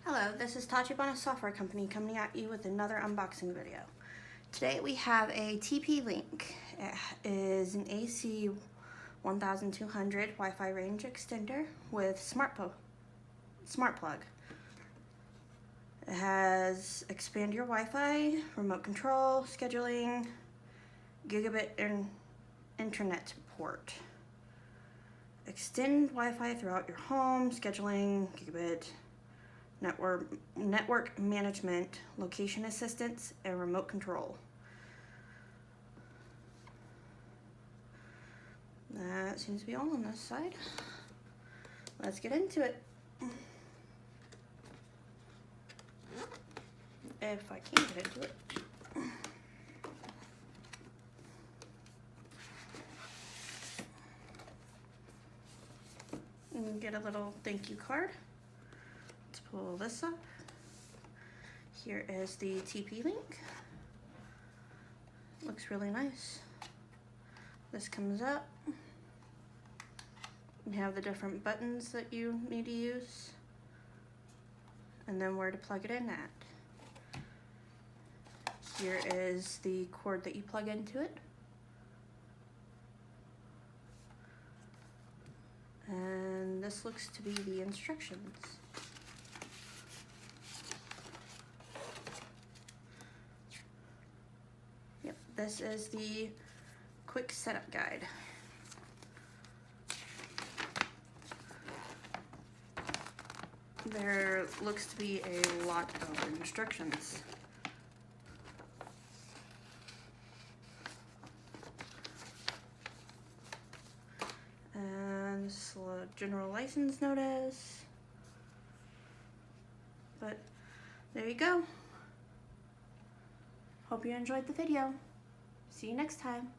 Hello, this is Tachibana Software Company coming at you with another unboxing video. Today we have a TP-Link. It is an AC 1200 Wi-Fi range extender with smart plug. It has expand your Wi-Fi, remote control, scheduling, gigabit and internet support. Extend Wi-Fi throughout your home, scheduling, gigabit, network management, location assistance, and remote control. That seems to be all on this side. Let's get into it. If I can get into it. And get a little thank you card. Let's pull this up. Here is the TP-Link. Looks really nice. This comes up. You have the different buttons that you need to use, and then where to plug it in at. Here is the cord that you plug into it. And this looks to be the instructions. Yep, this is the quick setup guide. There looks to be a lot of instructions. And this is a general license notice. But there you go. Hope you enjoyed the video. See you next time.